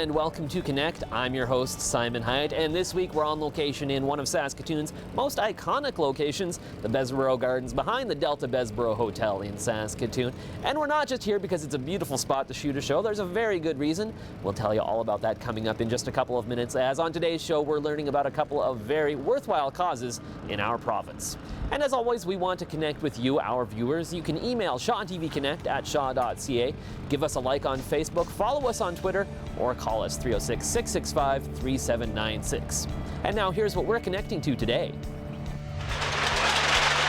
and welcome to Connect. I'm your host, Simon Hyatt, and this week we're on location in one of Saskatoon's most iconic locations, the Bessborough Gardens behind the Delta Bessborough Hotel in Saskatoon. And we're not just here because it's a beautiful spot to shoot a show. There's a very good reason. We'll tell you all about that coming up in just a couple of minutes, as on today's show we're learning about a couple of very worthwhile causes in our province. And as always, we want to connect with you, our viewers. You can email ShawTVConnect@shaw.ca, give us a like on Facebook, follow us on Twitter, or call us 306-665-3796. And now here's what we're connecting to today.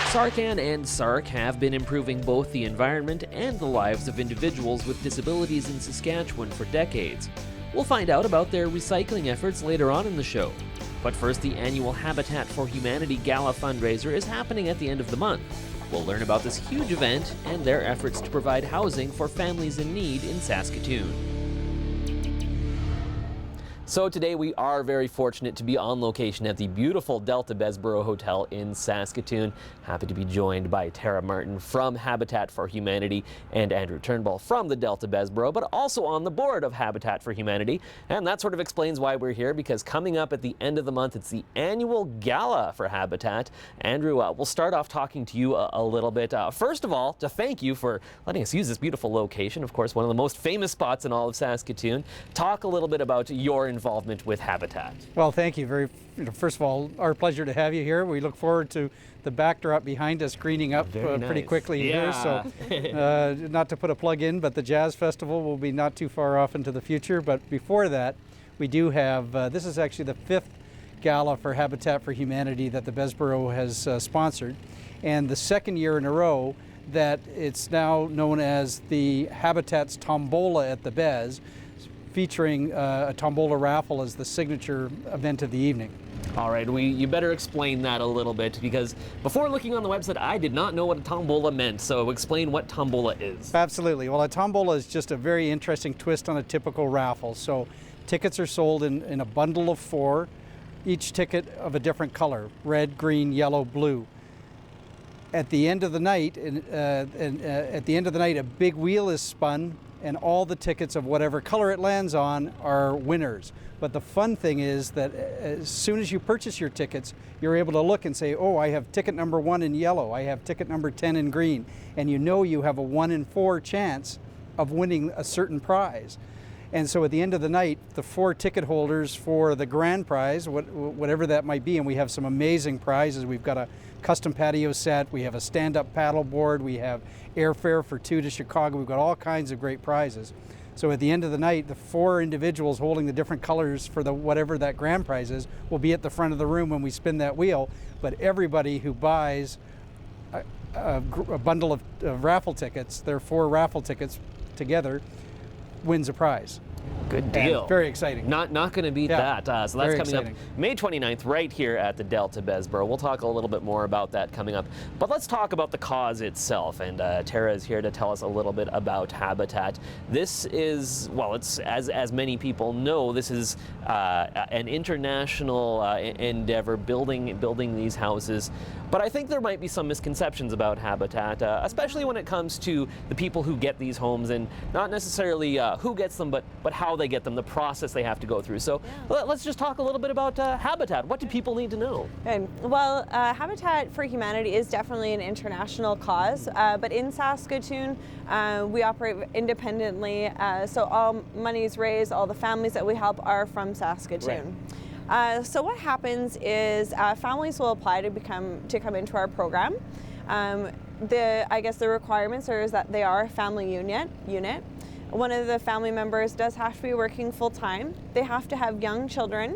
Sarcan and SARC have been improving both the environment and the lives of individuals with disabilities in Saskatchewan for decades. We'll find out about their recycling efforts later on in the show. But first, the annual Habitat for Humanity Gala fundraiser is happening at the end of the month. We'll learn about this huge event and their efforts to provide housing for families in need in Saskatoon. So today we are very fortunate to be on location at the beautiful Delta Bessborough Hotel in Saskatoon. Happy to be joined by Tara Martin from Habitat for Humanity and Andrew Turnbull from the Delta Bessborough, but also on the board of Habitat for Humanity. And that sort of explains why we're here, because coming up at the end of the month, it's the annual gala for Habitat. Andrew, we'll start off talking to you a little bit. First of all, to thank you for letting us use this beautiful location, of course, one of the most famous spots in all of Saskatoon. Talk a little bit about your involvement with Habitat. Well, thank you. First of all, our pleasure to have you here. We look forward to the backdrop behind us greening up pretty quickly here. So, not to put a plug in, but the Jazz Festival will be not too far off into the future. But before that, we do have, this is actually the 5th gala for Habitat for Humanity that the Bessborough has sponsored, and the 2nd year in a row that it's now known as the Habitat's Tombola at the Bez, featuring a tombola raffle as the signature event of the evening. All right, you better explain that a little bit, because before looking on the website, I did not know what a tombola meant. So explain what tombola is. Absolutely. Well, a tombola is just a very interesting twist on a typical raffle. So tickets are sold in a bundle of 4, each ticket of a different color: red, green, yellow, blue. At the end of the night, a big wheel is spun, and all the tickets of whatever color it lands on are winners. But the fun thing is that as soon as you purchase your tickets, you're able to look and say, oh, I have ticket number 1 in yellow, I have ticket number 10 in green, and you know you have a 1 in 4 chance of winning a certain prize. And so at the end of the night, the 4 ticket holders for the grand prize, whatever that might be, and we have some amazing prizes. We've got a custom patio set, we have a stand-up paddle board, we have airfare for 2 to Chicago, we've got all kinds of great prizes. So at the end of the night, the 4 individuals holding the different colors for whatever that grand prize is will be at the front of the room when we spin that wheel, but everybody who buys a bundle of raffle tickets, their 4 raffle tickets together, wins a prize. Good deal. And very exciting. Not going to beat that. So that's coming exciting. up May 29th right here at the Delta Bessborough. We'll talk a little bit more about that coming up. But let's talk about the cause itself. And Tara is here to tell us a little bit about Habitat. This is, well, it's as many people know, this is an international endeavor, building these houses. But I think there might be some misconceptions about Habitat, especially when it comes to the people who get these homes, and not necessarily who gets them, but how they get them, the process they have to go through. So let's just talk a little bit about Habitat. What do people need to know? Okay. Well, Habitat for Humanity is definitely an international cause, but in Saskatoon, we operate independently, so all monies raised, all the families that we help are from Saskatoon. Right. So what happens is families will apply to come into our program. I guess the requirements is that they are a family unit. One of the family members does have to be working full-time. They have to have young children.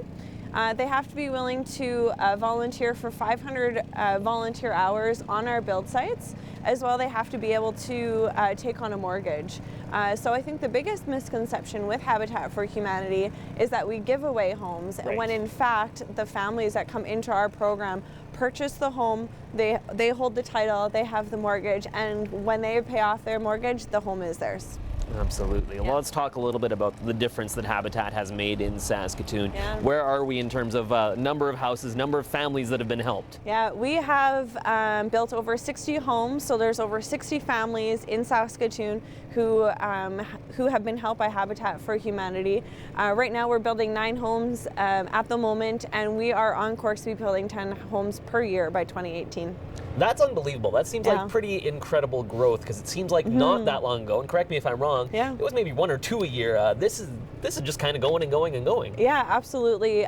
They have to be willing to volunteer for 500 volunteer hours on our build sites. As well, they have to be able to take on a mortgage. So I think the biggest misconception with Habitat for Humanity is that we give away homes, when in fact the families that come into our program purchase the home, they hold the title, they have the mortgage, and when they pay off their mortgage, the home is theirs. Absolutely. Yeah. Well, let's talk a little bit about the difference that Habitat has made in Saskatoon. Yeah. Where are we in terms of number of houses, number of families that have been helped? Yeah, we have built over 60 homes, so there's over 60 families in Saskatoon who have been helped by Habitat for Humanity. Right now we're building 9 homes at the moment, and we are on course to be building 10 homes per year by 2018. That's unbelievable. That seems like pretty incredible growth, because it seems like not that long ago, and correct me if I'm wrong, Yeah. it was maybe 1 or 2 a year. This is just kind of going and going and going. Yeah, absolutely.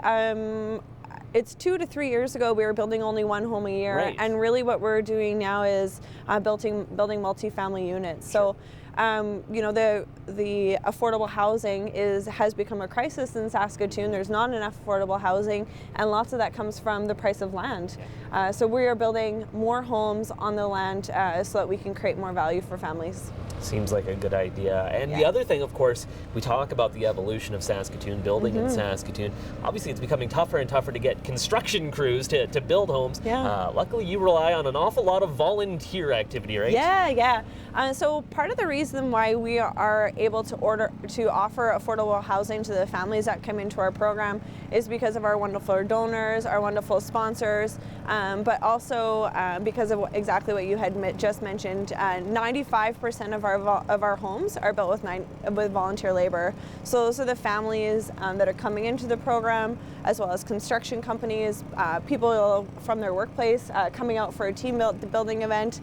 It's 2 to 3 years ago we were building only 1 home a year, Right. and really what we're doing now is building multifamily units. So, you know, the affordable housing has become a crisis in Saskatoon. There's not enough affordable housing, and lots of that comes from the price of land. So we are building more homes on the land so that we can create more value for families. Seems like a good idea. And the Yeah. other thing, of course, we talk about the evolution of Saskatoon, building in Saskatoon. Obviously, it's becoming tougher and tougher to get construction crews to build homes. Yeah. Luckily, you rely on an awful lot of volunteer activity, right? Yeah. So part of the reason why we are able to offer affordable housing to the families that come into our program is because of our wonderful donors, our wonderful sponsors, but also because of exactly what you had just mentioned. 95% of our homes are built with volunteer labor. So those are the families that are coming into the program, as well as construction companies, people from their workplace coming out for a team building event,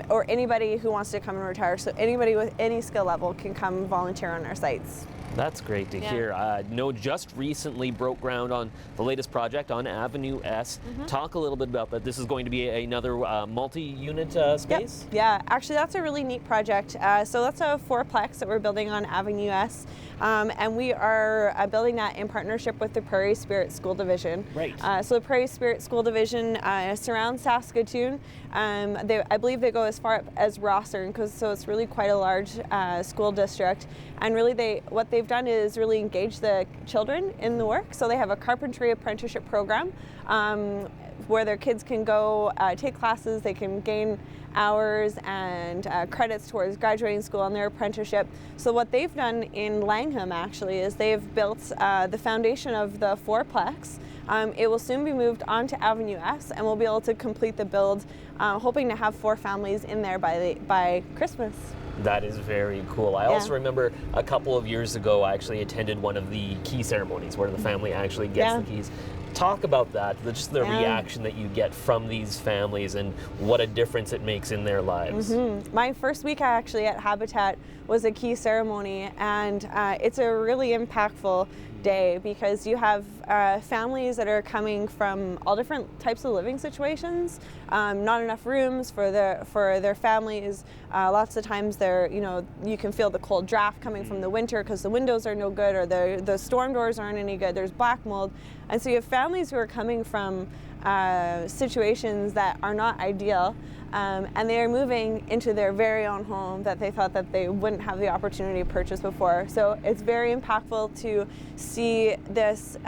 or anybody who wants to come and retire. So anybody with any skill level can come volunteer on our sites. That's great to hear. No, just recently broke ground on the latest project on Avenue S. Talk a little bit about that. This is going to be another multi-unit space? Yep. Yeah, actually that's a really neat project. So that's a 4-plex that we're building on Avenue S. And we are building that in partnership with the Prairie Spirit School Division. Right. So the Prairie Spirit School Division surrounds Saskatoon. I believe they go as far up as Rossern, so it's really quite a large school district. And really what they've done is really engage the children in the work. So they have a carpentry apprenticeship program where their kids can go take classes, they can gain hours and credits towards graduating school on their apprenticeship. So what they've done in Langham actually is they've built the foundation of the 4-plex. It will soon be moved onto Avenue S, and we'll be able to complete the build, hoping to have 4 families in there by Christmas. That is very cool. I also remember a couple of years ago I actually attended one of the key ceremonies where the family actually gets the keys. Talk about that, just the reaction that you get from these families and what a difference it makes in their lives. My first week actually at Habitat was a key ceremony, and it's a really impactful day because you have families that are coming from all different types of living situations, not enough rooms for their families. Lots of times you can feel the cold draft coming from the winter because the windows are no good, or the storm doors aren't any good. There's black mold, and so you have families who are coming from situations that are not ideal, and they are moving into their very own home that they thought that they wouldn't have the opportunity to purchase before. So it's very impactful to see this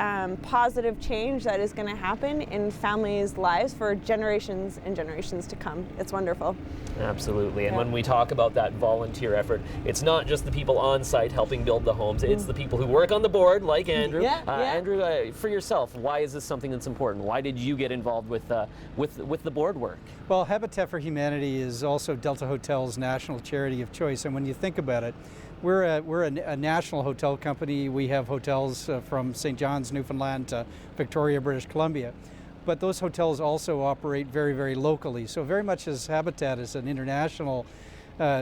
positive change that is going to happen in families' lives for generations and generations to come. It's wonderful. Absolutely. And when we talk about that volunteer effort, it's not just the people on site helping build the homes, it's the people who work on the board, like Andrew. Andrew, for yourself, why is this something that's important? Why did you get involved with the board work? Well, Habitat for Humanity is also Delta Hotel's national charity of choice, and when you think about it, we're a national hotel company. We have hotels from St. John's, Newfoundland to Victoria, British Columbia. But those hotels also operate very, very locally. So very much as Habitat is an international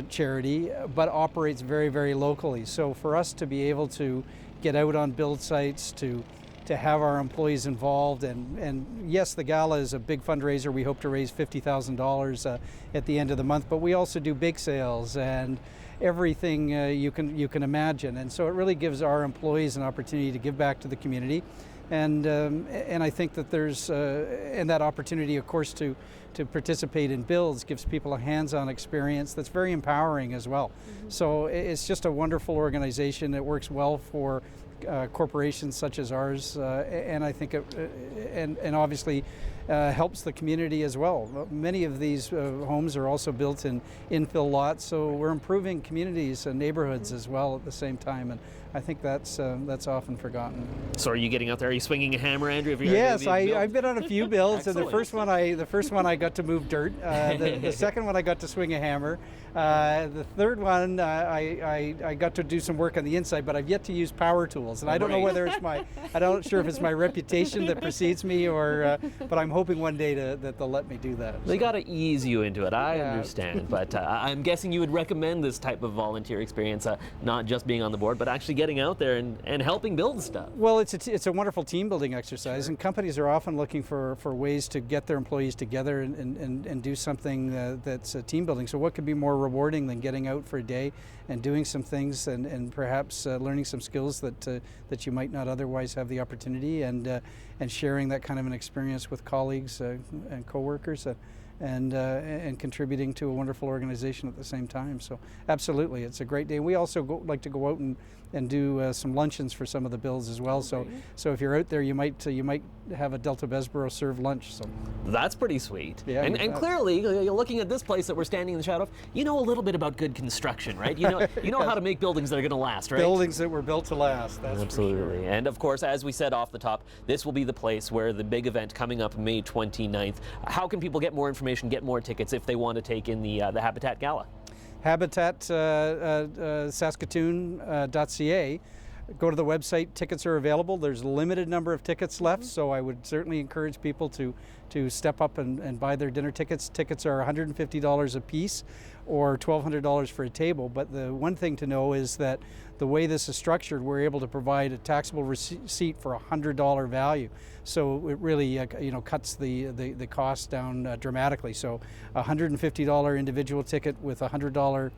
charity, but operates very, very locally. So for us to be able to get out on build sites, to have our employees involved, and yes, the gala is a big fundraiser. We hope to raise $50,000 at the end of the month, but we also do bake sales and everything you can imagine. And so it really gives our employees an opportunity to give back to the community. And I think that there's and that opportunity, of course, to participate in builds gives people a hands-on experience that's very empowering as well. So it's just a wonderful organization that works well for corporations such as ours, and I think and obviously helps the community as well. Many of these homes are also built in infill lots, so we're improving communities and neighborhoods as well at the same time, and I think that's often forgotten. So are you getting out there? Are you swinging a hammer, Andrew? Yes, I've been on a few builds, and the first one I got to move dirt. The second one I got to swing a hammer. The third one I got to do some work on the inside, but I've yet to use power tools, and I don't know whether it's I'm not sure if it's my reputation that precedes me, or but I'm hoping one day that they'll let me do that. They got to ease you into it. I understand, but I'm guessing you would recommend this type of volunteer experience, not just being on the board, but actually getting out there and helping build stuff. Well, it's a wonderful team building exercise, and companies are often looking for ways to get their employees together and do something that's team building. So what could be more rewarding than getting out for a day and doing some things and perhaps learning some skills that you might not otherwise have the opportunity, and sharing that kind of an experience with colleagues and coworkers, and contributing to a wonderful organization at the same time. So absolutely, it's a great day. We also like to go out and do some luncheons for some of the builds as well. So if you're out there, you might have a Delta Bessborough served lunch. So that's pretty sweet. Yeah, and clearly, you're looking at this place that we're standing in the shadow of, you know a little bit about good construction, right? You know how to make buildings that are going to last, right? Buildings that were built to last. That's absolutely. For sure. And of course, as we said off the top, this will be the place where the big event coming up May 29th. How can people get more information, get more tickets if they want to take in the Habitat Gala? Habitat Saskatoon.ca. Go to the website. Tickets are available. There's a limited number of tickets left, so I would certainly encourage people to step up and buy their dinner tickets. Tickets are $150 a piece, or $1,200 for a table. But the one thing to know is that the way this is structured, we're able to provide a taxable receipt for a $100 value. So it really cuts the cost down dramatically. So a $150 individual ticket with a $100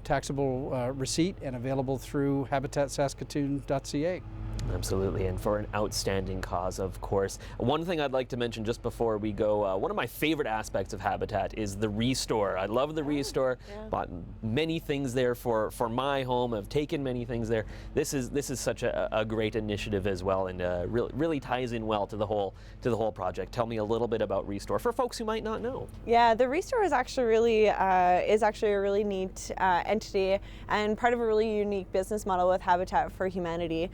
taxable receipt, and available through habitatsaskatoon.ca. Absolutely, and for an outstanding cause, of course. One thing I'd like to mention just before we go, one of my favorite aspects of Habitat is the Restore. I love the Restore. Bought many things there for my home. I've taken many things there. This is such a great initiative as well, and really ties in well to the whole project. Tell me a little bit about Restore for folks who might not know. Yeah, the Restore is actually a really neat entity, and part of a really unique business model with Habitat for Humanity.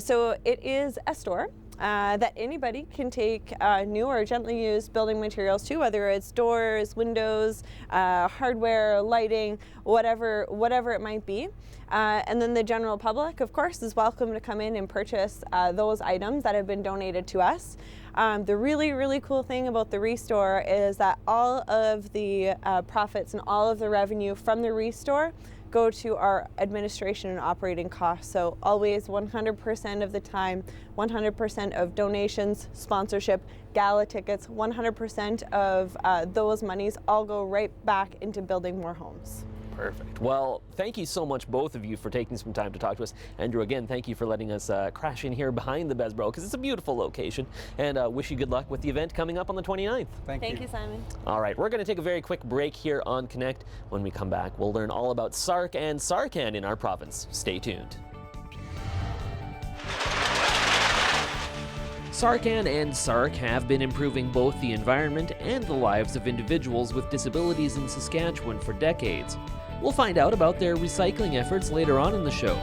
So it is a store that anybody can take new or gently used building materials to, whether it's doors, windows, hardware, lighting, whatever it might be. And then the general public, of course, is welcome to come in and purchase those items that have been donated to us. The really, really cool thing about the Restore is that all of the profits and all of the revenue from the Restore go to our administration and operating costs. So always 100% of the time, 100% of donations, sponsorship, gala tickets, 100% of those monies all go right back into building more homes. Perfect. Well, thank you so much, both of you, for taking some time to talk to us. Andrew, again, thank you for letting us crash in here behind the Bessborough, because it's a beautiful location, and wish you good luck with the event coming up on the 29th. Thank you, Simon. All right, we're going to take a very quick break here on Connect. When we come back, we'll learn all about SARC and SARCAN in our province. Stay tuned. SARCAN and SARC have been improving both the environment and the lives of individuals with disabilities in Saskatchewan for decades. We'll find out about their recycling efforts later on in the show.